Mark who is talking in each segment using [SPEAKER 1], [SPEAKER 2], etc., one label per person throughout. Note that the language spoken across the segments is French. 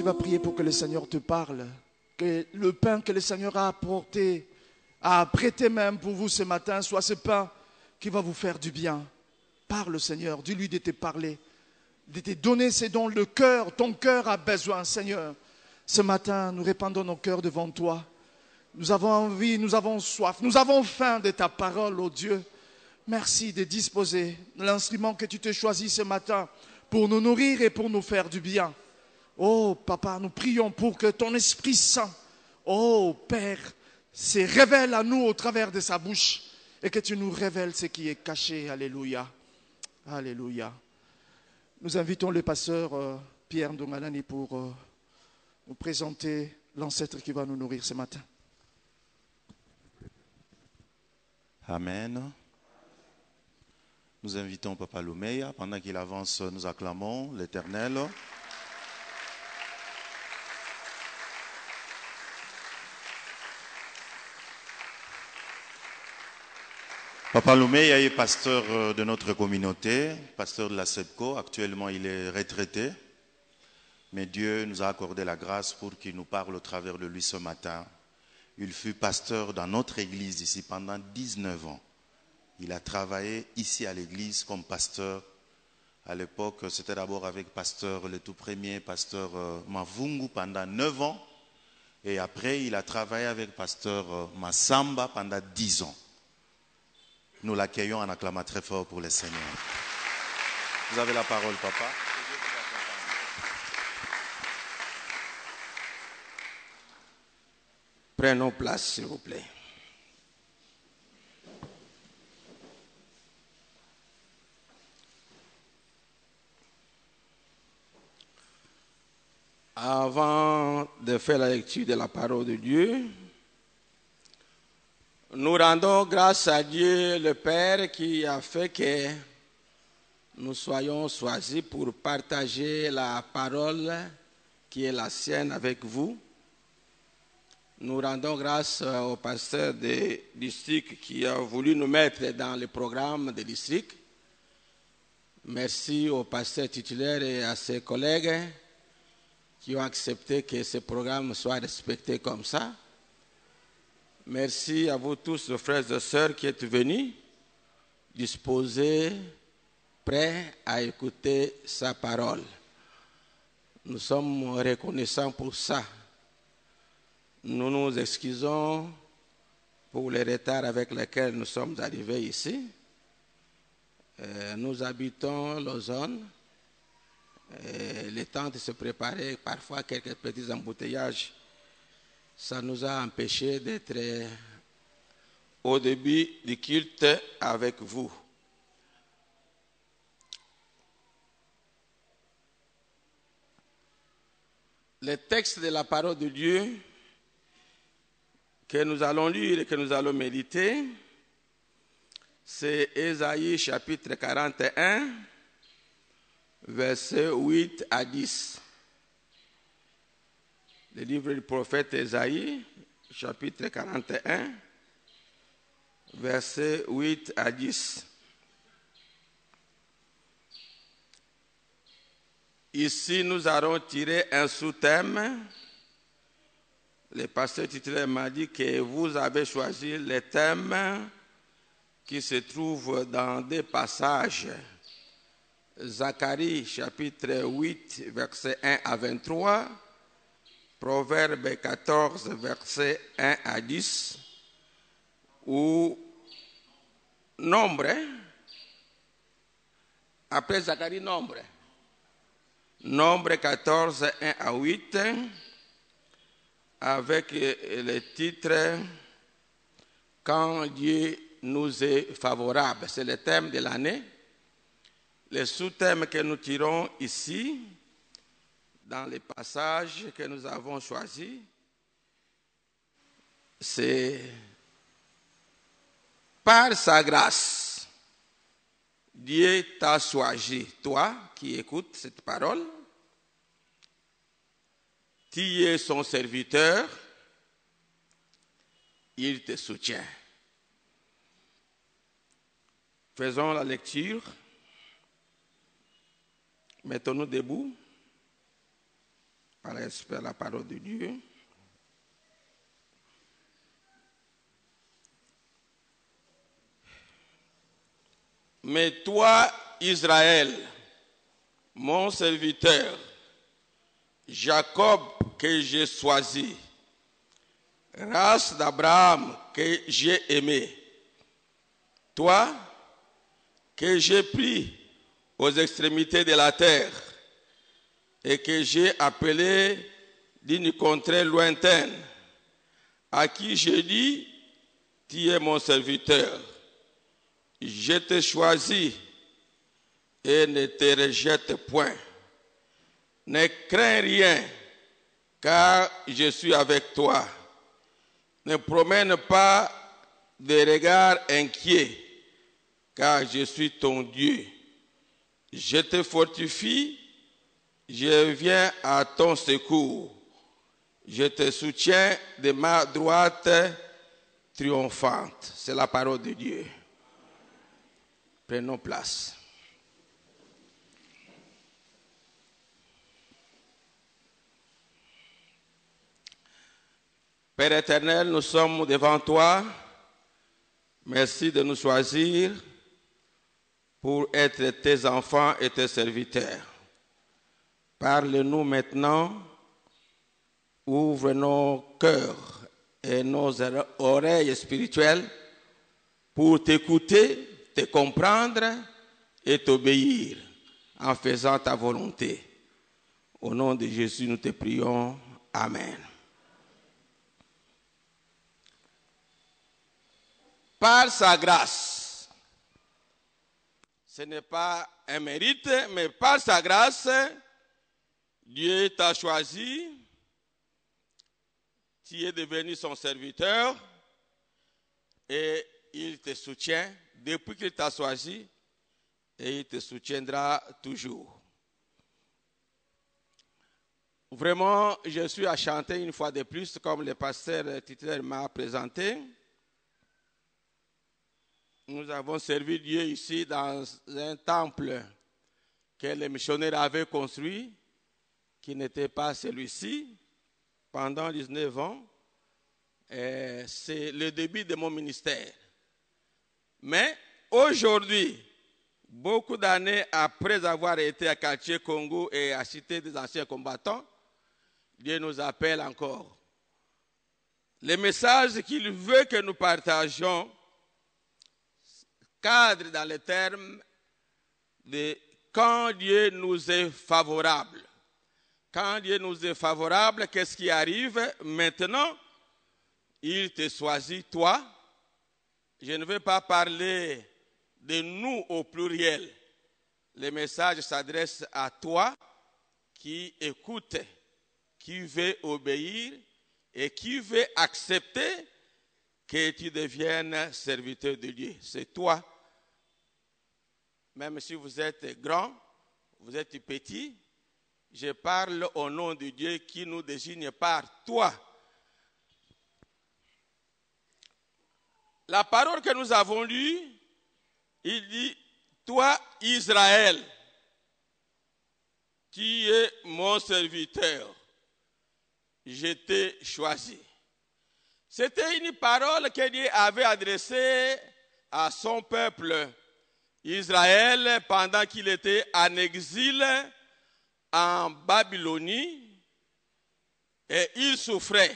[SPEAKER 1] vas prier pour que le Seigneur te parle, que le pain que le Seigneur a apporté, a prêté même pour vous ce matin, soit ce pain qui va vous faire du bien. Parle, Seigneur, dis-lui de te parler, de te donner ce dont le cœur, ton cœur a besoin, Seigneur. Ce matin, nous répandons nos cœurs devant toi. Nous avons envie, nous avons soif, nous avons faim de ta parole, ô Dieu. Merci de disposer l'instrument que tu t'es choisi ce matin pour nous nourrir et pour nous faire du bien. Oh Papa, nous prions pour que ton Esprit Saint, oh Père, se révèle à nous au travers de sa bouche et que tu nous révèles ce qui est caché. Alléluia. Alléluia. Nous invitons le pasteur Pierre Ndongalani pour nous présenter l'ancêtre qui va nous nourrir ce matin.
[SPEAKER 2] Amen. Nous invitons Papa Loumeya. Pendant qu'il avance, nous acclamons l'Éternel. Papa Loumeya est pasteur de notre communauté, pasteur de la SEPCO. Actuellement, il est retraité. Mais Dieu nous a accordé la grâce pour qu'il nous parle au travers de lui ce matin. Il fut pasteur dans notre église ici pendant 19 ans. Il a travaillé ici à l'église comme pasteur. À l'époque, c'était d'abord avec pasteur, le tout premier pasteur Mavungu pendant 9 ans. Et après, il a travaillé avec pasteur Massamba pendant 10 ans. Nous l'accueillons en acclamant très fort pour le Seigneur. Vous avez la parole, papa.
[SPEAKER 3] Prenons place, s'il vous plaît. Avant de faire la lecture de la parole de Dieu, nous rendons grâce à Dieu le Père qui a fait que nous soyons choisis pour partager la parole qui est la sienne avec vous. Nous rendons grâce au pasteur du district qui a voulu nous mettre dans le programme du district. Merci au pasteur titulaire et à ses collègues qui ont accepté que ce programme soit respecté comme ça. Merci à vous tous, frères et sœurs, qui êtes venus, disposés, prêts à écouter sa parole. Nous sommes reconnaissants pour ça. Nous nous excusons pour le retard avec lequel nous sommes arrivés ici. Nous habitons Lausanne. Le temps de se préparer, parfois quelques petits embouteillages, ça nous a empêchés d'être au début du culte avec vous. Le texte de la parole de Dieu que nous allons lire et que nous allons méditer, c'est Ésaïe chapitre 41, versets 8 à 10. Le livre du prophète Ésaïe, chapitre 41, versets 8 à 10. Ici, nous allons tirer un sous-thème. Le pasteur titulaire m'a dit que vous avez choisi les thèmes qui se trouvent dans des passages. Zacharie, chapitre 8, versets 1 à 23. Proverbe 14, versets 1 à 10. Ou Nombre. Après Zacharie, Nombre. Nombre 14, 1 à 8. Avec le titre « Quand Dieu nous est favorable ». C'est le thème de l'année. Le sous-thème que nous tirons ici, dans les passages que nous avons choisis, c'est « Par sa grâce, Dieu t'a choisi, toi qui écoutes cette parole. Tu es son serviteur, il te soutient. » Faisons la lecture. Mettons-nous debout. par l'esprit la parole de Dieu. Mais toi, Israël, mon serviteur, Jacob que j'ai choisi, race d'Abraham que j'ai aimé, toi que j'ai pris aux extrémités de la terre et que j'ai appelé d'une contrée lointaine, à qui j'ai dit, tu es mon serviteur. Je te choisis et ne te rejette point. Ne crains rien, car je suis avec toi. Ne promène pas de regards inquiets, car je suis ton Dieu. Je te fortifie, je viens à ton secours. Je te soutiens de ma droite triomphante. C'est la parole de Dieu. Prenons place. Père éternel, nous sommes devant toi. Merci de nous choisir pour être tes enfants et tes serviteurs. Parle-nous maintenant, ouvre nos cœurs et nos oreilles spirituelles pour t'écouter, te comprendre et t'obéir en faisant ta volonté. Au nom de Jésus, nous te prions. Amen. Par sa grâce, ce n'est pas un mérite, mais par sa grâce, Dieu t'a choisi, tu es devenu son serviteur et il te soutient depuis qu'il t'a choisi et il te soutiendra toujours. Vraiment, je suis à chanter une fois de plus, comme le pasteur titulaire m'a présenté. Nous avons servi Dieu ici dans un temple que les missionnaires avaient construit, qui n'était pas celui-ci, pendant 19 ans. C'est le début de mon ministère. Mais aujourd'hui, beaucoup d'années après avoir été à Quartier Congo et à Cité des anciens combattants, Dieu nous appelle encore. Le message qu'il veut que nous partagions cadre dans les termes de quand Dieu nous est favorable. Quand Dieu nous est favorable, qu'est-ce qui arrive? Maintenant, il te choisit, toi. Je ne veux pas parler de nous au pluriel. Le message s'adresse à toi qui écoute, qui veut obéir et qui veut accepter que tu deviennes serviteur de Dieu. C'est toi. Même si vous êtes grand, vous êtes petit, je parle au nom de Dieu qui nous désigne par toi. La parole que nous avons lue, il dit, toi Israël, tu es mon serviteur, je t'ai choisi. C'était une parole que Dieu avait adressée à son peuple Israël pendant qu'il était en exil en Babylonie et il souffrait.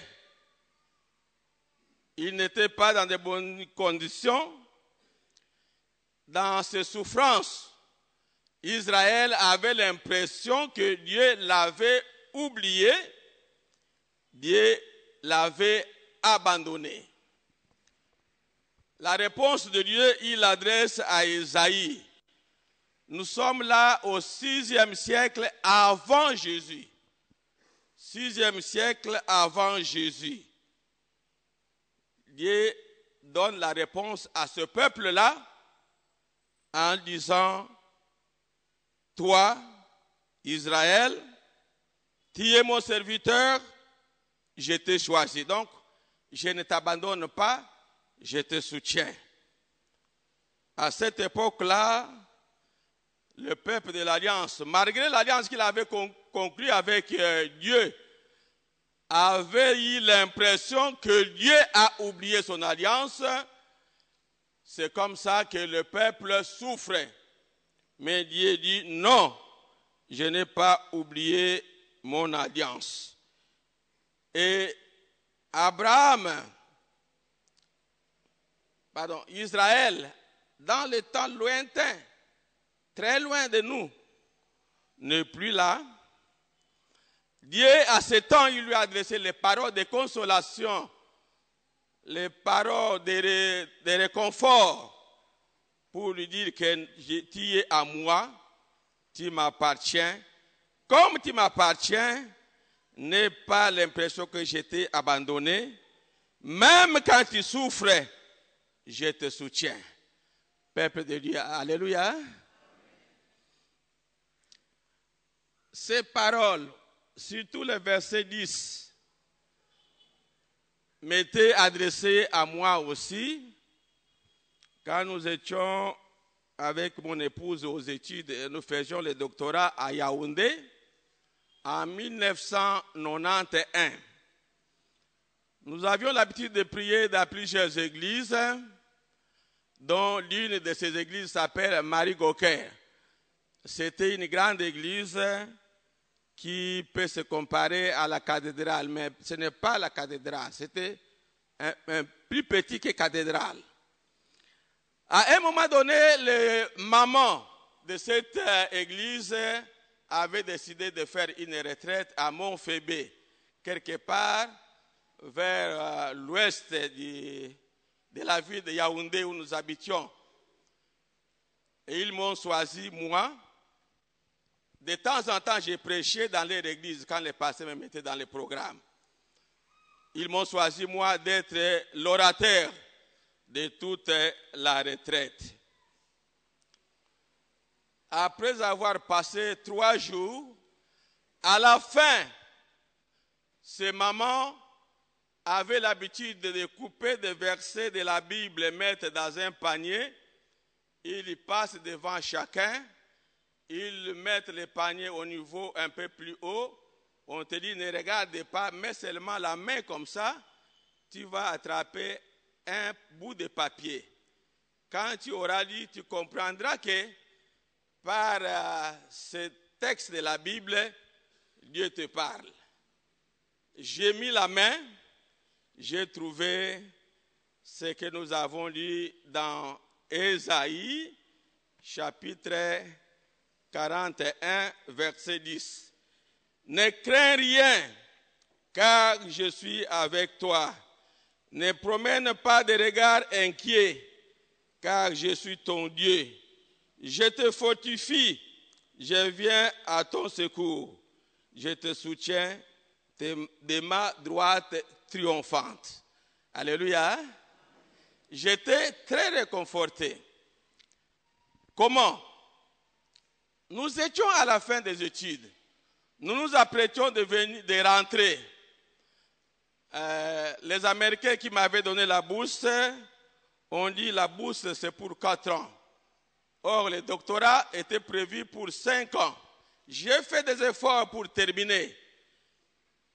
[SPEAKER 3] Il n'était pas dans de bonnes conditions. Dans ses souffrances, Israël avait l'impression que Dieu l'avait oublié, Dieu l'avait abandonné. La réponse de Dieu, il l'adresse à Isaïe. Nous sommes là au 6e siècle avant Jésus. 6e siècle avant Jésus. Dieu donne la réponse à ce peuple-là en disant, toi, Israël, tu es mon serviteur, je t'ai choisi. Donc, je ne t'abandonne pas, je te soutiens. À cette époque-là, le peuple de l'Alliance, malgré l'alliance qu'il avait conclue avec Dieu avait eu l'impression que Dieu a oublié son alliance. C'est comme ça que le peuple souffrait. Mais Dieu dit non, je n'ai pas oublié mon alliance. Et Israël, dans le temps lointain, très loin de nous, n'est plus là. Dieu, à ce temps, il lui a adressé les paroles de consolation, les paroles de réconfort, pour lui dire que tu es à moi, tu m'appartiens. Comme tu m'appartiens, n'aie pas l'impression que je t'ai abandonné. Même quand tu souffres, je te soutiens. Peuple de Dieu, alléluia. Ces paroles, surtout le verset 10, m'étaient adressées à moi aussi. Quand nous étions avec mon épouse aux études, nous faisions le doctorat à Yaoundé en 1991. Nous avions l'habitude de prier dans plusieurs églises, dont l'une de ces églises s'appelle Marie Goker. C'était une grande église qui peut se comparer à la cathédrale, mais ce n'est pas la cathédrale, c'était un plus petit que cathédrale. À un moment donné, le maman de cette église avait décidé de faire une retraite à Montphébé, quelque part vers l'ouest de la ville de Yaoundé où nous habitions. Et ils m'ont choisi, moi. De temps en temps, j'ai prêché dans leur église quand les pasteurs me mettaient dans les programmes. Ils m'ont choisi, moi, d'être l'orateur de toute la retraite. Après avoir passé 3 jours, à la fin, ces mamans avaient l'habitude de couper des versets de la Bible et mettre dans un panier. Ils y passent devant chacun. Ils mettent le panier au niveau un peu plus haut. On te dit, ne regarde pas, mets seulement la main comme ça. Tu vas attraper un bout de papier. Quand tu auras lu, tu comprendras que par ce texte de la Bible, Dieu te parle. J'ai mis la main, j'ai trouvé ce que nous avons lu dans Ésaïe, chapitre 41, verset 10. Ne crains rien, car je suis avec toi. Ne promène pas de regard inquiet, car je suis ton Dieu. Je te fortifie, je viens à ton secours. Je te soutiens de ma droite triomphante. Alléluia. J'étais très réconforté. Comment? Nous étions à la fin des études. Nous nous apprêtions de rentrer. Les Américains qui m'avaient donné la bourse ont dit la bourse c'est pour 4 ans. Or, le doctorat était prévu pour 5 ans. J'ai fait des efforts pour terminer.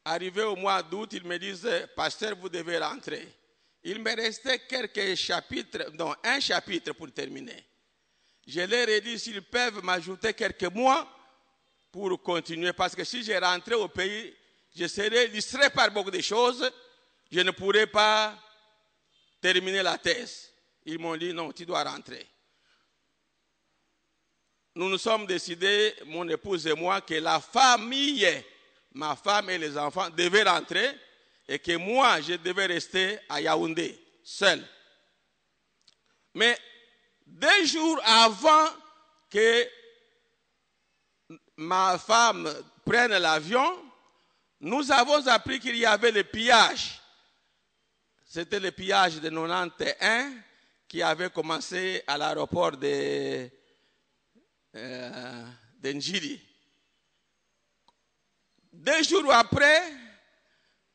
[SPEAKER 3] Arrivé au mois d'août, ils me disent, pasteur, vous devez rentrer. Il me restait quelques chapitres, non, un chapitre pour terminer. Je leur ai dit s'ils peuvent m'ajouter quelques mois pour continuer, parce que si je rentrais au pays, je serais distrait par beaucoup de choses, je ne pourrais pas terminer la thèse. Ils m'ont dit non, tu dois rentrer. Nous nous sommes décidés, mon épouse et moi, que la famille, ma femme et les enfants, devaient rentrer et que moi, je devais rester à Yaoundé, seul. Mais 2 jours avant que ma femme prenne l'avion, nous avons appris qu'il y avait le pillage. C'était le pillage de 91 qui avait commencé à l'aéroport de Njiri. 2 jours après,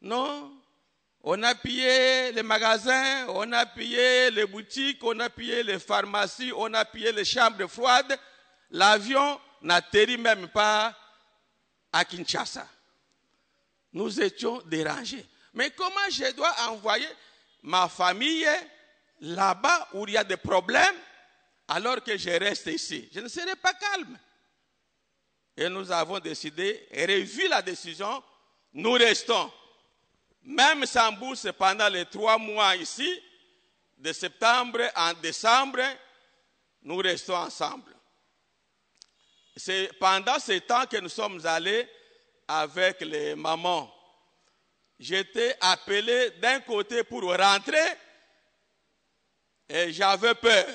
[SPEAKER 3] non, on a pillé les magasins, on a pillé les boutiques, on a pillé les pharmacies, on a pillé les chambres froides. L'avion n'atterrit même pas à Kinshasa. nous étions dérangés. Mais comment je dois envoyer ma famille là-bas où il y a des problèmes alors que je reste ici? Je ne serai pas calme. Et nous avons décidé, revu la décision, nous restons. Même sans bourse pendant les 3 mois ici, de septembre en décembre, nous restons ensemble. C'est pendant ce temps que nous sommes allés avec les mamans. J'étais appelé d'un côté pour rentrer et j'avais peur.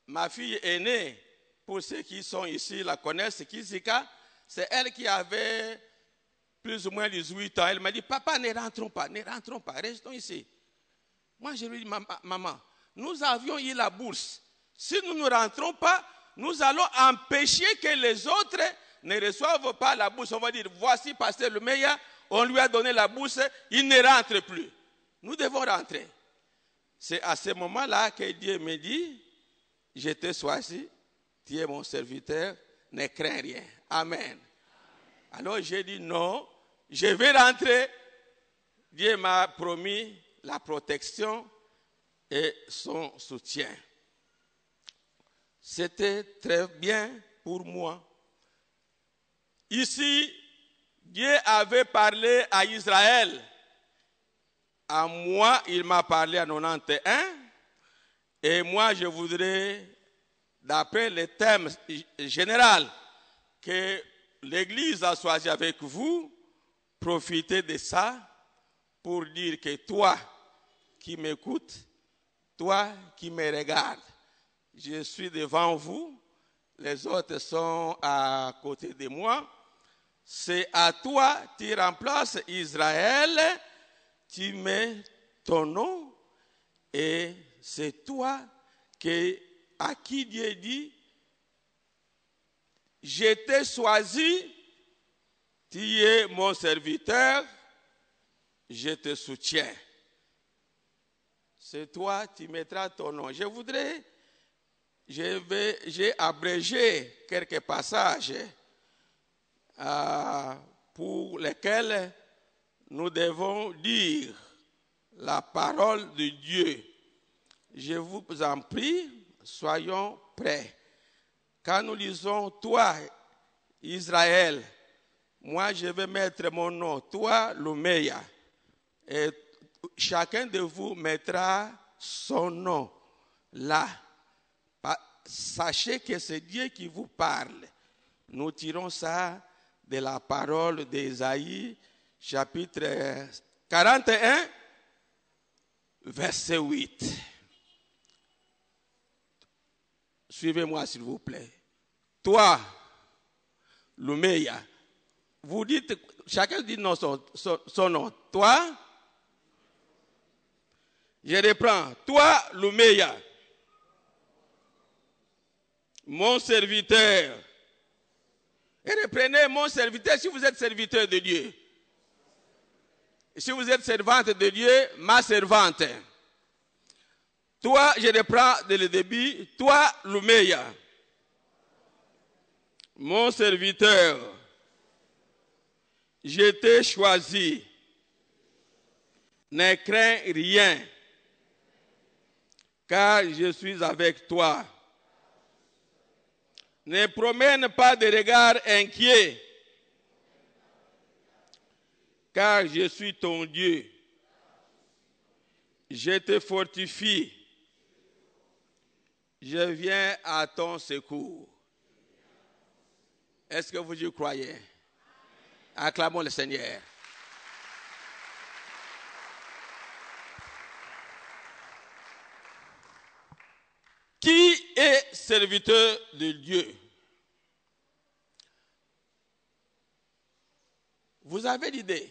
[SPEAKER 3] Ma fille aînée, pour ceux qui sont ici, la connaissent, Kizika, c'est elle qui avait plus ou moins 18 ans. Elle m'a dit, papa, ne rentrons pas, restons ici. Moi, je lui ai dit, maman, nous avions eu la bourse. Si nous ne rentrons pas, nous allons empêcher que les autres ne reçoivent pas la bourse. On va dire, voici Pasteur Loumeya, on lui a donné la bourse, il ne rentre plus. Nous devons rentrer. C'est à ce moment-là que Dieu me dit, je t'ai choisi, tu es mon serviteur, ne crains rien. Amen. Alors j'ai dit non, je vais rentrer. Dieu m'a promis la protection et son soutien. C'était très bien pour moi. Ici, Dieu avait parlé à Israël. À moi, il m'a parlé à 91. Et moi, je voudrais, d'après le thème général que l'Église a choisi avec vous, profiter de ça pour dire que toi qui m'écoutes, toi qui me regardes, je suis devant vous, les autres sont à côté de moi. C'est à toi, tu remplaces Israël, tu mets ton nom et c'est toi à qui Dieu dit, je t'ai choisi, tu es mon serviteur, je te soutiens. C'est toi, tu mettras ton nom. J'ai abrégé quelques passages pour lesquels nous devons dire la parole de Dieu. Je vous en prie, soyons prêts. Quand nous lisons, toi, Israël, moi je vais mettre mon nom, toi, Loumeya, et chacun de vous mettra son nom là. Sachez que c'est Dieu qui vous parle. Nous tirons ça de la parole d'Ésaïe, chapitre 41, verset 8. Suivez-moi s'il vous plaît. Toi, Loumeya, vous dites, chacun dit non, son nom. Toi, je reprends. Toi, Loumeya, mon serviteur. Et reprenez mon serviteur si vous êtes serviteur de Dieu. Et si vous êtes servante de Dieu, ma servante. Toi, je reprends dès le début, toi, Loumeya, mon serviteur, je t'ai choisi. Ne crains rien, car je suis avec toi. Ne promène pas de regard inquiet, car je suis ton Dieu. Je te fortifie. Je viens à ton secours. Est-ce que vous y croyez? Acclamons le Seigneur. Qui est serviteur de Dieu? Vous avez l'idée,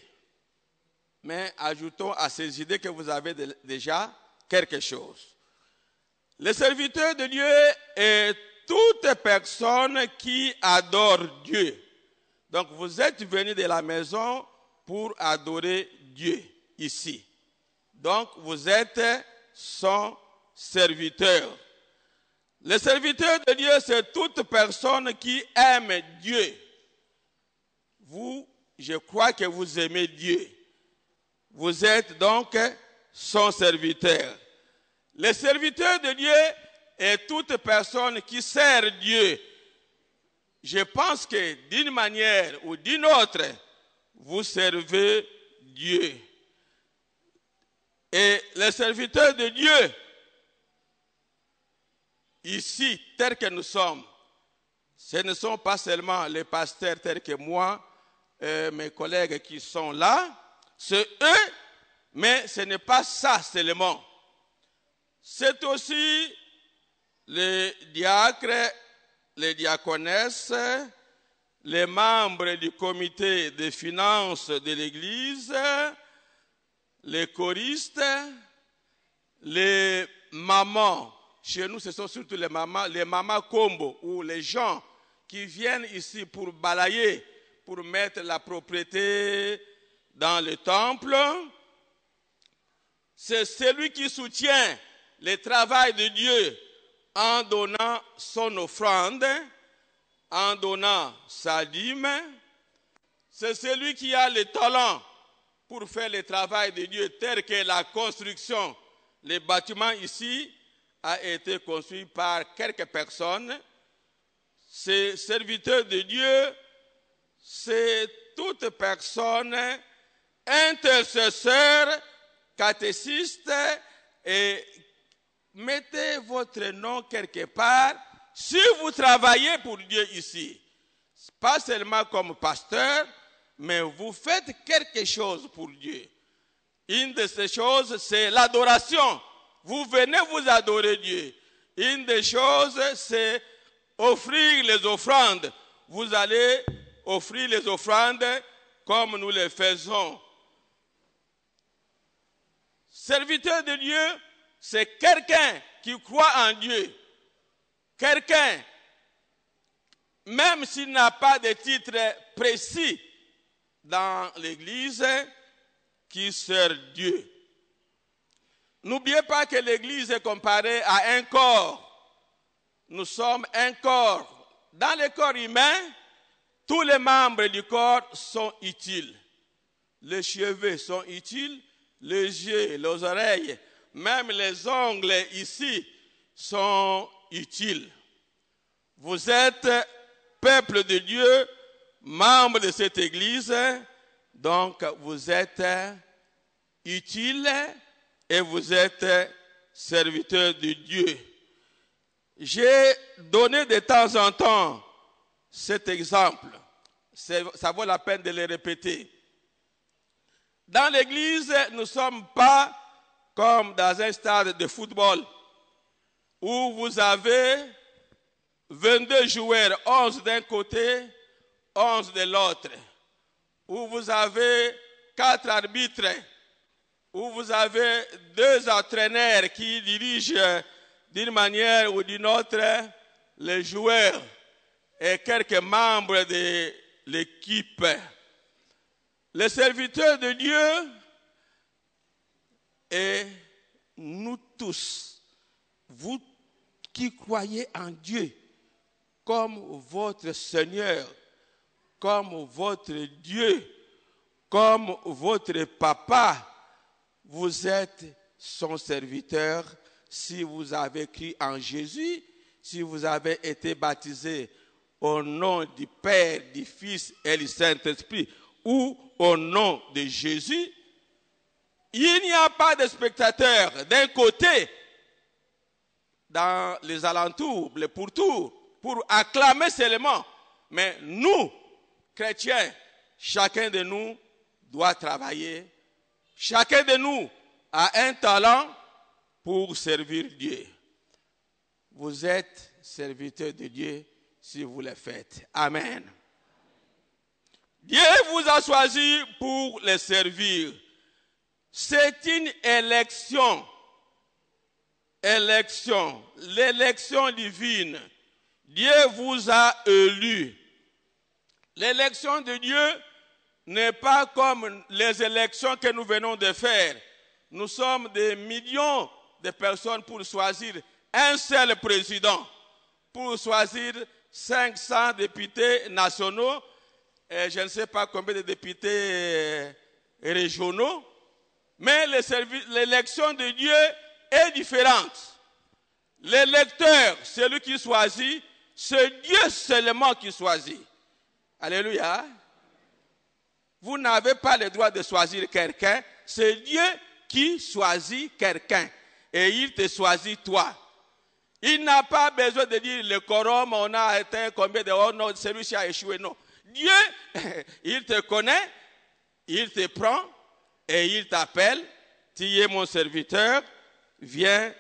[SPEAKER 3] mais ajoutons à ces idées que vous avez déjà quelque chose. Le serviteur de Dieu est toute personne qui adore Dieu. Donc vous êtes venus de la maison pour adorer Dieu ici. Donc vous êtes son serviteur. Le serviteur de Dieu, c'est toute personne qui aime Dieu. Vous je crois que vous aimez Dieu. Vous êtes donc son serviteur. Le serviteur de Dieu est toute personne qui sert Dieu. Je pense que d'une manière ou d'une autre, vous servez Dieu. Et les serviteurs de Dieu, ici, tels que nous sommes, ce ne sont pas seulement les pasteurs tels que moi, mes collègues qui sont là, c'est eux, mais ce n'est pas ça seulement. C'est aussi les diacres, les diaconesses, les membres du comité des finances de l'Église, les choristes, les mamans. Chez nous, ce sont surtout les mamans combo, ou les gens qui viennent ici pour balayer, pour mettre la propreté dans le temple. C'est celui qui soutient le travail de Dieu en donnant son offrande, en donnant sa dîme. C'est celui qui a le talent pour faire le travail de Dieu, tel que la construction. Le bâtiment ici a été construit par quelques personnes. Ces serviteurs de Dieu, c'est toute personne intercesseur, catéchiste, et mettez votre nom quelque part si vous travaillez pour Dieu ici. Pas seulement comme pasteur, mais vous faites quelque chose pour Dieu. Une de ces choses, c'est l'adoration. Vous venez vous adorer Dieu. Une des choses, c'est offrir les offrandes. Vous allez offrir les offrandes comme nous les faisons. Serviteur de Dieu, c'est quelqu'un qui croit en Dieu. Quelqu'un, même s'il n'a pas de titre précis dans l'Église, qui sert Dieu. N'oubliez pas que l'Église est comparée à un corps. Nous sommes un corps. Dans le corps humain, tous les membres du corps sont utiles. Les cheveux sont utiles, les yeux, les oreilles, même les ongles ici sont utiles. Vous êtes peuple de Dieu, membre de cette Église, donc vous êtes utile et vous êtes serviteur de Dieu. J'ai donné de temps en temps cet exemple. Ça vaut la peine de le répéter. Dans l'Église, nous ne sommes pas comme dans un stade de football où vous avez 22 joueurs, 11 d'un côté, 11 de l'autre, où vous avez 4 arbitres, où vous avez 2 entraîneurs qui dirigent d'une manière ou d'une autre les joueurs et quelques membres de l'équipe. Les serviteurs de Dieu et nous tous, vous qui croyez en Dieu comme votre Seigneur, comme votre Dieu, comme votre papa, vous êtes son serviteur si vous avez cru en Jésus, si vous avez été baptisé au nom du Père, du Fils et du Saint-Esprit, ou au nom de Jésus. Il n'y a pas de spectateurs d'un côté, dans les alentours, les pourtours, pour acclamer seulement. Mais nous, chrétiens, chacun de nous doit travailler. Chacun de nous a un talent pour servir Dieu. Vous êtes serviteurs de Dieu si vous le faites. Amen. Dieu vous a choisi pour le servir. C'est une élection. L'élection divine. Dieu vous a élu. L'élection de Dieu n'est pas comme les élections que nous venons de faire. Nous sommes des millions de personnes pour choisir un seul président, pour choisir 500 députés nationaux je ne sais pas combien de députés régionaux, mais l'élection de Dieu est différente. L'électeur, celui qui choisit, c'est Dieu seulement qui choisit. Alléluia. Vous n'avez pas le droit de choisir quelqu'un, c'est Dieu qui choisit quelqu'un. Et il te choisit toi. Il n'a pas besoin de dire le quorum, on a atteint combien de... Oh non, celui-ci a échoué. Non. Dieu, il te connaît, il te prend et il t'appelle. Tu es mon serviteur, viens,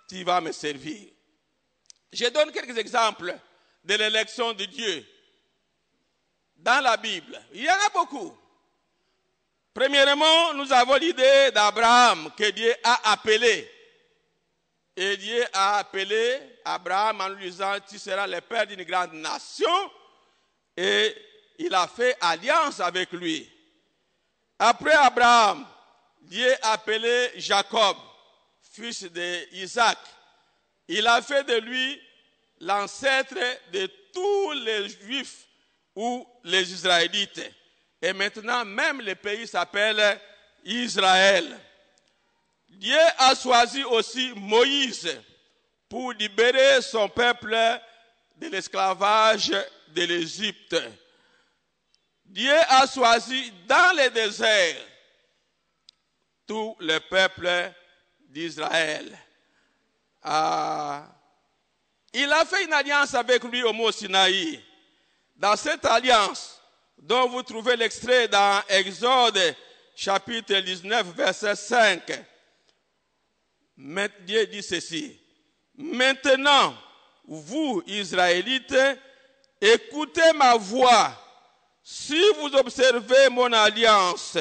[SPEAKER 3] tu vas me servir. Je donne quelques exemples de l'élection de Dieu dans la Bible. Il y en a beaucoup. Premièrement, nous avons l'idée d'Abraham que Dieu a appelé. Et Dieu a appelé Abraham en lui disant, tu seras le père d'une grande nation. Et il a fait alliance avec lui. Après Abraham, Dieu a appelé Jacob, fils d'Isaac. Il a fait de lui l'ancêtre de tous les Juifs ou les Israélites. Et maintenant, même le pays s'appelle Israël. Dieu a choisi aussi Moïse pour libérer son peuple de l'esclavage de l'Égypte. Dieu a choisi dans le désert tout le peuple d'Israël. Il a fait une alliance avec lui au mont Sinaï. Dans cette alliance, dont vous trouvez l'extrait dans Exode chapitre 19, verset 5, Dieu dit ceci. Maintenant, vous, Israélites, écoutez ma voix. Si vous observez mon alliance,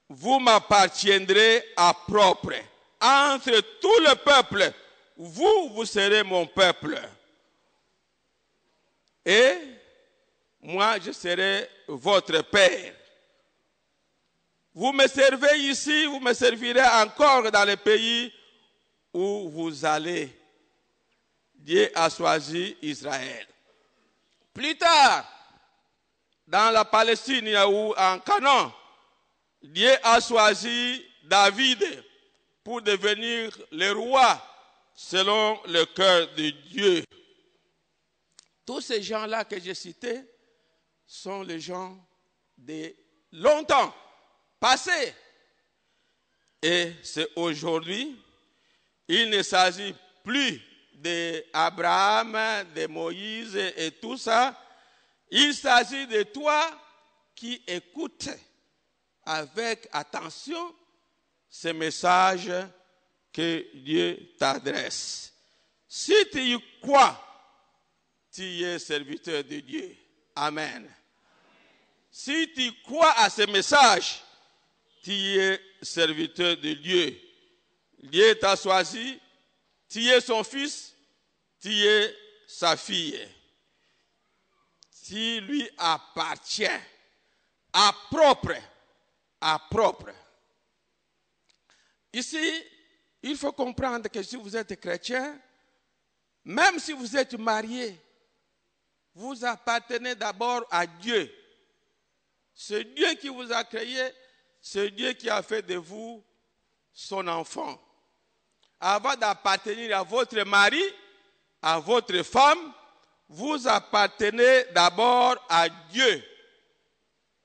[SPEAKER 3] vous m'appartiendrez à propre. Entre tout le peuple, vous serez mon peuple. Et moi, je serai votre père. Vous me servez ici, vous me servirez encore dans le pays où vous allez. Dieu a choisi Israël. Plus tard, dans la Palestine ou en Canaan, Dieu a choisi David pour devenir le roi selon le cœur de Dieu. Tous ces gens-là que j'ai cités sont les gens de longtemps passés. Et c'est aujourd'hui, il ne s'agit plus d'Abraham, de Moïse et tout ça. Il s'agit de toi qui écoutes avec attention ce message que Dieu t'adresse. Si tu y crois, tu es serviteur de Dieu. Amen. Si tu crois à ce message, tu es serviteur de Dieu. Dieu t'a choisi, tu es son fils, tu es sa fille. Tu lui appartiens à propre. Ici, il faut comprendre que si vous êtes chrétien, même si vous êtes marié, vous appartenez d'abord à Dieu. C'est Dieu qui vous a créé, c'est Dieu qui a fait de vous son enfant. Avant d'appartenir à votre mari, à votre femme, vous appartenez d'abord à Dieu.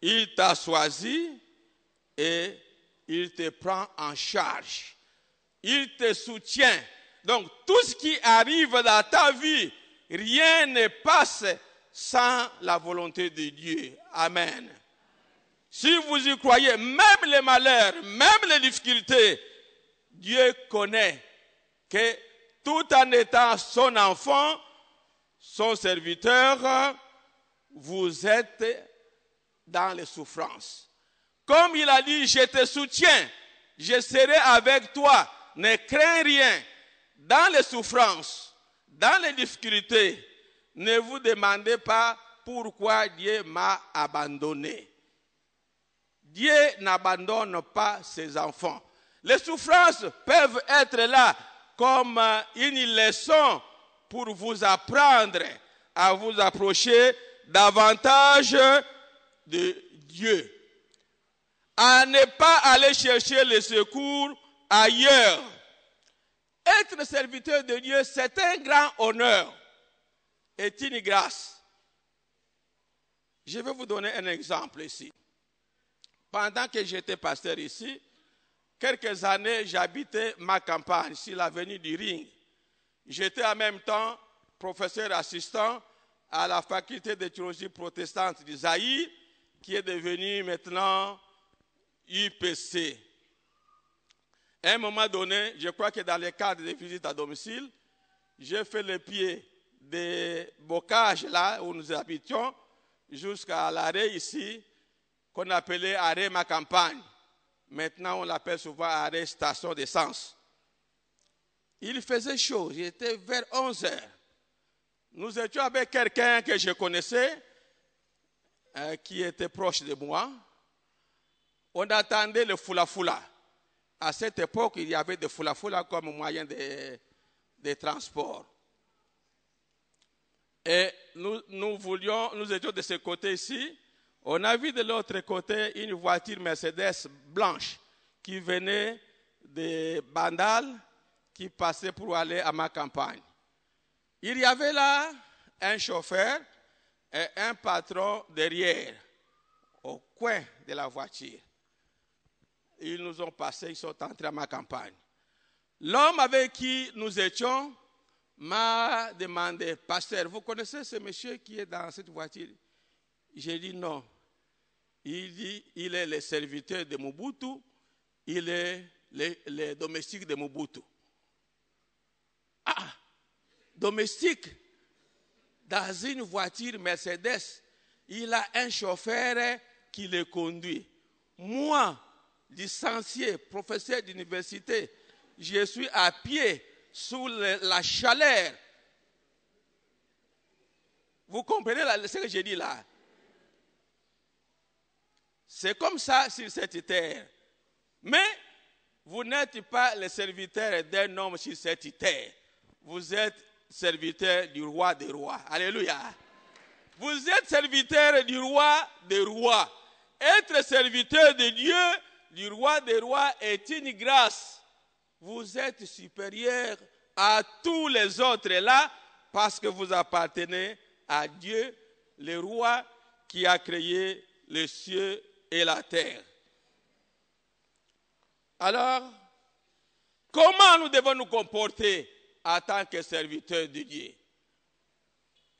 [SPEAKER 3] Il t'a choisi et il te prend en charge. Il te soutient. Donc, tout ce qui arrive dans ta vie, rien ne passe sans la volonté de Dieu. Amen. Si vous y croyez, même les malheurs, même les difficultés, Dieu connaît que tout en étant son enfant, son serviteur, vous êtes dans les souffrances. Comme il a dit, je te soutiens, je serai avec toi, ne crains rien. Dans les souffrances, dans les difficultés, ne vous demandez pas pourquoi Dieu m'a abandonné. Dieu n'abandonne pas ses enfants. Les souffrances peuvent être là comme une leçon pour vous apprendre à vous approcher davantage de Dieu, à ne pas aller chercher le secours ailleurs. Être serviteur de Dieu, c'est un grand honneur et une grâce. Je vais vous donner un exemple ici. Pendant que j'étais pasteur ici, quelques années, j'habitais ma campagne, sur l'avenue du Ring. J'étais en même temps professeur assistant à la faculté de théologie protestante du Zaïre, qui est devenue maintenant UPC. À un moment donné, je crois que dans le cadre des visites à domicile, j'ai fait le pied des bocages là où nous habitions jusqu'à l'arrêt ici, qu'on appelait arrêt ma campagne. Maintenant, on l'appelle souvent arrêt station d'essence. Il faisait chaud, j'étais vers 11 heures. Nous étions avec quelqu'un que je connaissais, qui était proche de moi. On attendait le foula-foula. À cette époque, il y avait des foula-foula comme moyen de transport. Et nous étions de ce côté ici. On a vu de l'autre côté une voiture Mercedes blanche qui venait de Bandal, qui passait pour aller à ma campagne. Il y avait là un chauffeur et un patron derrière, au coin de la voiture. Ils nous ont passé, ils sont entrés à ma campagne. L'homme avec qui nous étions m'a demandé, pasteur, vous connaissez ce monsieur qui est dans cette voiture? J'ai dit non. Il dit, il est le serviteur de Mobutu, il est le domestique de Mobutu. Ah, domestique, dans une voiture Mercedes, il a un chauffeur qui le conduit. Moi, licencié, professeur d'université, je suis à pied sous la chaleur. Vous comprenez ce que j'ai dit là? C'est comme ça sur cette terre. Mais vous n'êtes pas le serviteur d'un homme sur cette terre. Vous êtes serviteur du roi des rois. Alléluia. Vous êtes serviteur du roi des rois. Être serviteur de Dieu, du roi des rois, est une grâce. Vous êtes supérieur à tous les autres là parce que vous appartenez à Dieu, le roi qui a créé les cieux et la terre. Alors, comment nous devons nous comporter en tant que serviteurs de Dieu?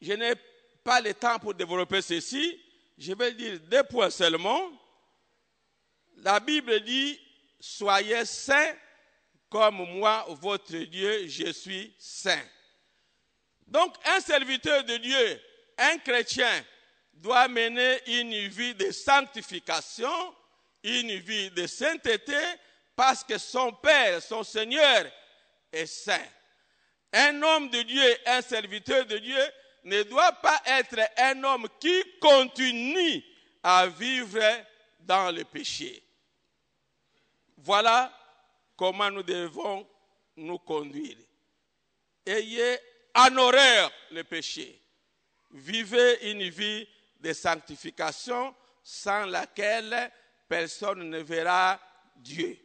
[SPEAKER 3] Je n'ai pas le temps pour développer ceci. Je vais dire 2 points seulement. La Bible dit, soyez saints comme moi, votre Dieu, je suis saint. Donc, un serviteur de Dieu, un chrétien, doit mener une vie de sanctification, une vie de sainteté, parce que son Père, son Seigneur, est saint. Un homme de Dieu, un serviteur de Dieu, ne doit pas être un homme qui continue à vivre dans le péché. Voilà comment nous devons nous conduire. Ayez en horreur le péché. Vivez une vie de sanctification sans laquelle personne ne verra Dieu.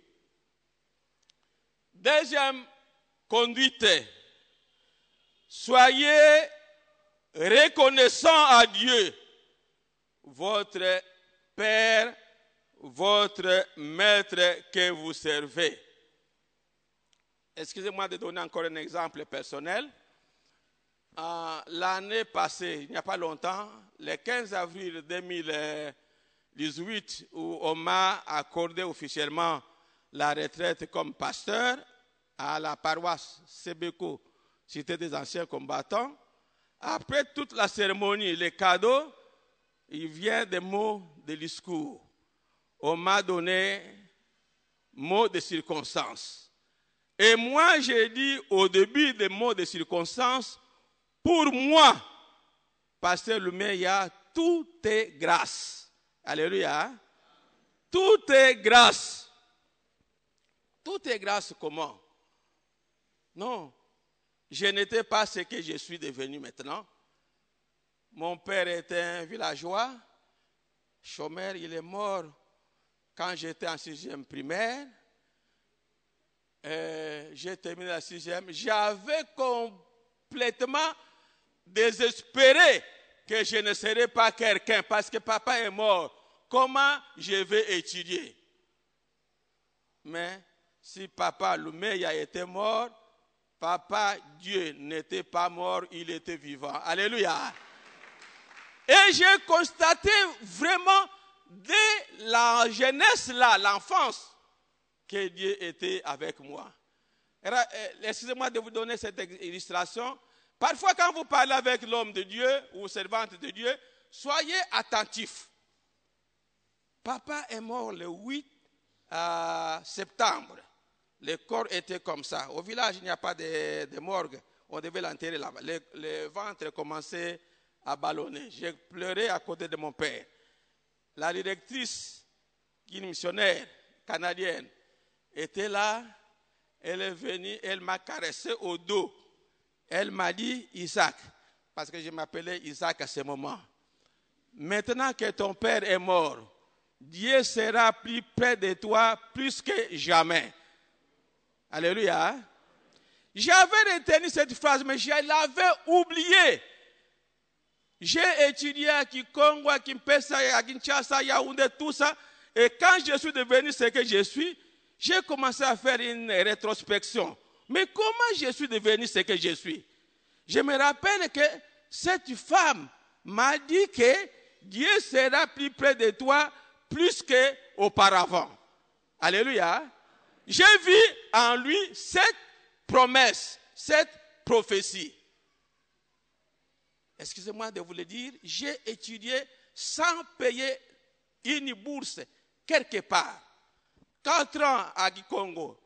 [SPEAKER 3] Deuxième conduite, soyez reconnaissant à Dieu, votre Père, votre Maître que vous servez. Excusez-moi de donner encore un exemple personnel. L'année passée, il n'y a pas longtemps, le 15 avril 2018, où on m'a accordé officiellement la retraite comme pasteur à la paroisse Sebeko, Cité des Anciens Combattants. Après toute la cérémonie, les cadeaux, il vient des mots de discours. On m'a donné mots de circonstance. Et moi, j'ai dit au début des mots de circonstance, pour moi, Pasteur Lumeya, tout est grâce. Alléluia. Tout est grâce. Tout est grâce comment? Non. Je n'étais pas ce que je suis devenu maintenant. Mon père était un villageois, chômeur, il est mort quand j'étais en 6e primaire. J'ai terminé la 6e. J'avais complètement désespéré que je ne serais pas quelqu'un parce que papa est mort. Comment je vais étudier? Mais si papa Loumeya était mort, papa Dieu n'était pas mort, il était vivant. Alléluia. Et j'ai constaté vraiment dès la jeunesse là, l'enfance, que Dieu était avec moi. Excusez-moi de vous donner cette illustration. Parfois, quand vous parlez avec l'homme de Dieu ou servante de Dieu, soyez attentifs. Papa est mort le 8 septembre. Le corps était comme ça. Au village, il n'y a pas de morgue. On devait l'enterrer là-bas. Le ventre commençait à ballonner. J'ai pleuré à côté de mon père. La directrice, une missionnaire canadienne, était là. Elle est venue, elle m'a caressé au dos. Elle m'a dit, Isaac, parce que je m'appelais Isaac à ce moment. Maintenant que ton père est mort, Dieu sera plus près de toi plus que jamais. Alléluia. J'avais retenu cette phrase, mais je l'avais oubliée. J'ai étudié à Kikongo, à Kimpesa, à Kinshasa, à Yaoundé, tout ça. Et quand je suis devenu ce que je suis, j'ai commencé à faire une rétrospection. Mais comment je suis devenu ce que je suis? Je me rappelle que cette femme m'a dit que Dieu sera plus près de toi plus qu'auparavant. Alléluia. J'ai vu en lui cette promesse, cette prophétie. Excusez-moi de vous le dire, j'ai étudié sans payer une bourse quelque part. 4 ans à Kikongo,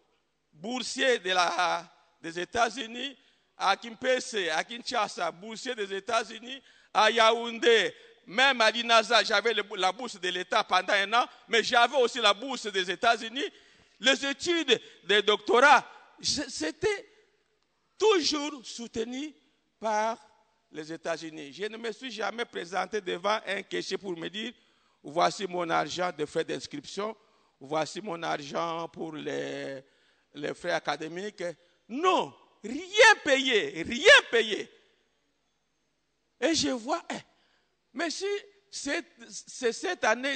[SPEAKER 3] boursier des États-Unis, à Kimpese, à Kinshasa, boursier des États-Unis, à Yaoundé, même à l'INASA, j'avais la bourse de l'État pendant 1 an, mais j'avais aussi la bourse des États-Unis. Les études de doctorat, c'était toujours soutenu par les États-Unis. Je ne me suis jamais présenté devant un caissier pour me dire, voici mon argent de frais d'inscription, voici mon argent pour les frais académiques. Non, rien payé, rien payé. Et je vois, mais si c'est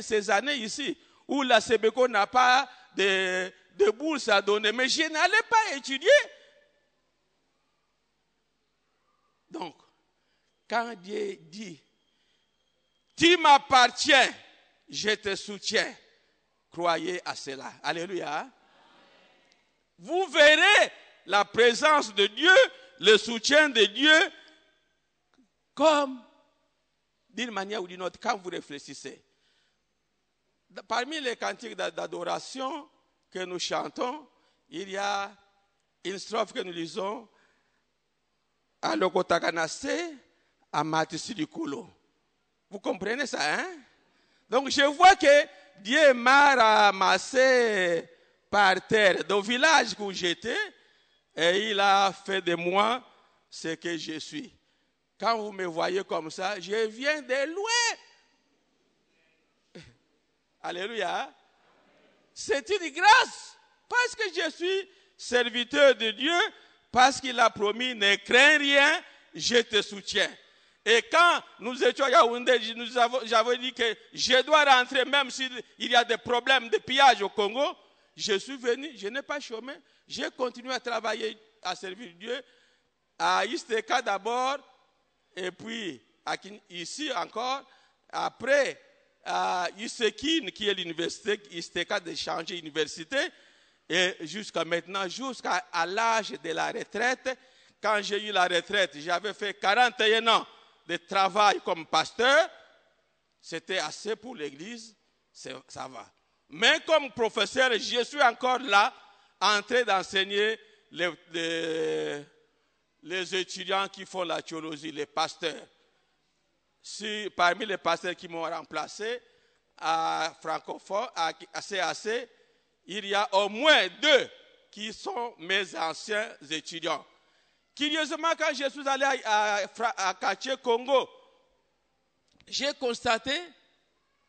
[SPEAKER 3] ces années ici, où la Sebeko n'a pas de bourse à donner, mais je n'allais pas étudier. Donc, quand Dieu dit, tu m'appartiens, je te soutiens, croyez à cela. Alléluia. Vous verrez la présence de Dieu, le soutien de Dieu, comme d'une manière ou d'une autre, quand vous réfléchissez. Parmi les cantiques d'adoration que nous chantons, il y a une strophe que nous lisons, à Lokotakanase, à Matisi du Koulo. Vous comprenez ça, hein? Donc je vois que Dieu m'a ramassé par terre dans le village où j'étais et il a fait de moi ce que je suis. Quand vous me voyez comme ça, je viens de loin. Alléluia. C'est une grâce parce que je suis serviteur de Dieu, parce qu'il a promis, ne crains rien, je te soutiens. Et quand nous étions à Yaoundé, j'avais dit que je dois rentrer même s'il y a des problèmes de pillage au Congo. Je suis venu, je n'ai pas chômé, j'ai continué à travailler, à servir Dieu, à Isteka d'abord, et puis ici encore, après à Isekine, qui est l'université, Isteka de changer d'université, et jusqu'à maintenant, jusqu'à l'âge de la retraite. Quand j'ai eu la retraite, j'avais fait 41 ans de travail comme pasteur. C'était assez pour l'église, ça va. Mais comme professeur, je suis encore là, en train d'enseigner les étudiants qui font la théologie, les pasteurs. Parmi les pasteurs qui m'ont remplacé à francophone, à CAC, il y a au moins 2 qui sont mes anciens étudiants. Curieusement, quand je suis allé à Kaché, Congo, j'ai constaté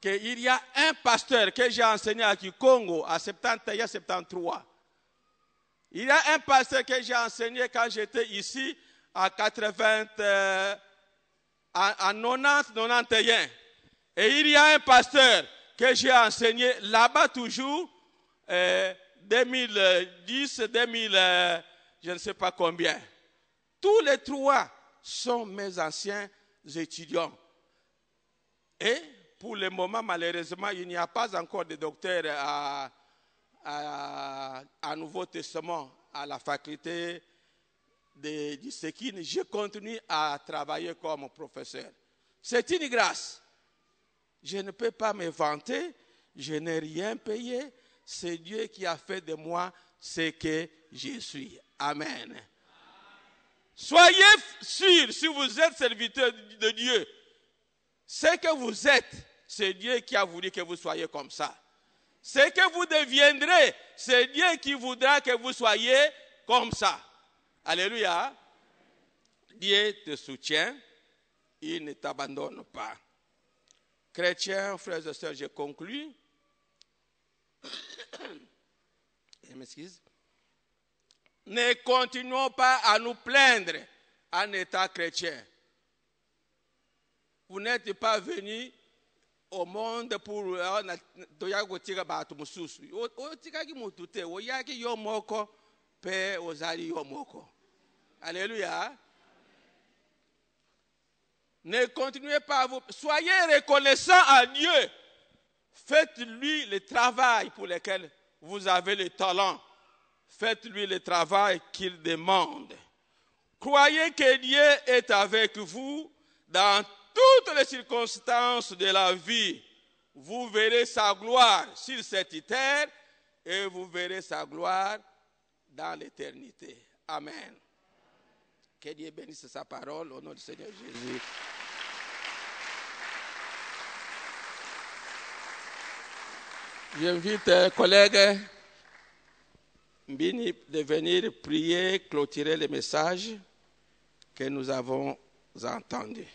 [SPEAKER 3] qu'il y a un pasteur que j'ai enseigné à Kikongo en 71-73. Il y a un pasteur que j'ai enseigné quand j'étais ici en 90-91. Et il y a un pasteur que j'ai enseigné là-bas toujours, 2010, 2000, je ne sais pas combien. Tous les trois sont mes anciens étudiants. Et pour le moment, malheureusement, il n'y a pas encore de docteur à Nouveau Testament à la faculté du Sekine. Je continue à travailler comme professeur. C'est une grâce. Je ne peux pas me vanter, je n'ai rien payé. C'est Dieu qui a fait de moi ce que je suis. Amen. Soyez sûrs, si vous êtes serviteur de Dieu, ce que vous êtes, c'est Dieu qui a voulu que vous soyez comme ça. Ce que vous deviendrez, c'est Dieu qui voudra que vous soyez comme ça. Alléluia. Dieu te soutient, il ne t'abandonne pas. Chrétiens, frères et sœurs, je conclus. Je m'excuse. Ne continuons pas à nous plaindre en état chrétien. Vous n'êtes pas venus au monde pour Alléluia. Ne continuez pas à vous. Soyez reconnaissants à Dieu. Faites-lui le travail pour lequel vous avez le talent. Faites-lui le travail qu'il demande. Croyez que Dieu est avec vous dans toutes les circonstances de la vie. Vous verrez sa gloire sur cette terre et vous verrez sa gloire dans l'éternité. Amen. Que Dieu bénisse sa parole au nom du Seigneur Jésus. J'invite collègues Mbini de venir prier, clôturer le message que nous avons entendu.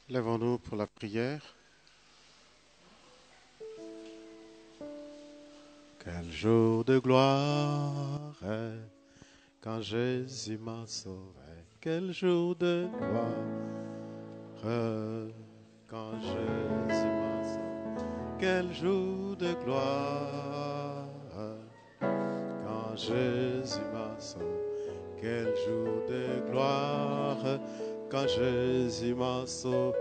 [SPEAKER 4] Lèvons-nous pour la prière. Quel jour de gloire quand Jésus m'a sauvé. Quel jour de gloire quand Jésus m'a sauvé. Quel jour de gloire quand Jésus m'a sauvé. Quel jour de gloire quand Jésus m'a sauvé.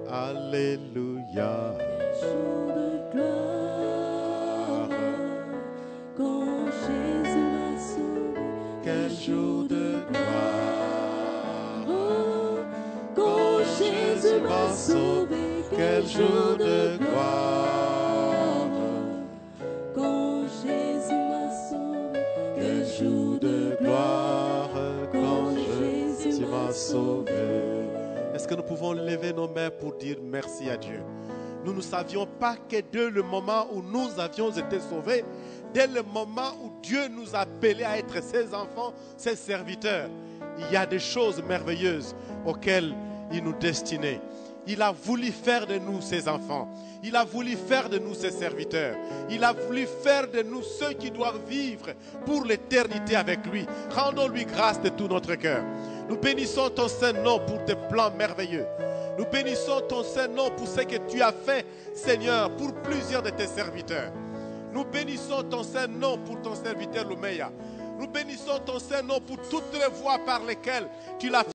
[SPEAKER 4] Alléluia.
[SPEAKER 5] Quel jour de gloire quand Jésus m'a sauvé.
[SPEAKER 4] Quel jour de gloire
[SPEAKER 5] quand Jésus m'a sauvé.
[SPEAKER 4] Quel jour de gloire
[SPEAKER 5] quand Jésus m'a sauvé.
[SPEAKER 4] Quel jour de gloire quand Jésus m'a sauvé. Est-ce que nous pouvons lever nos mains pour dire merci à Dieu? Nous ne savions pas que dès le moment où nous avions été sauvés, dès le moment où Dieu nous a appelés à être ses enfants, ses serviteurs, il y a des choses merveilleuses auxquelles il nous destinait. Il a voulu faire de nous ses enfants. Il a voulu faire de nous ses serviteurs. Il a voulu faire de nous ceux qui doivent vivre pour l'éternité avec lui. Rendons-lui grâce de tout notre cœur. Nous bénissons ton Saint-Nom pour tes plans merveilleux. Nous bénissons ton Saint-Nom pour ce que tu as fait, Seigneur, pour plusieurs de tes serviteurs. Nous bénissons ton Saint-Nom pour ton serviteur Loumeya. Nous bénissons ton Saint-Nom pour toutes les voies par lesquelles tu l'as fait.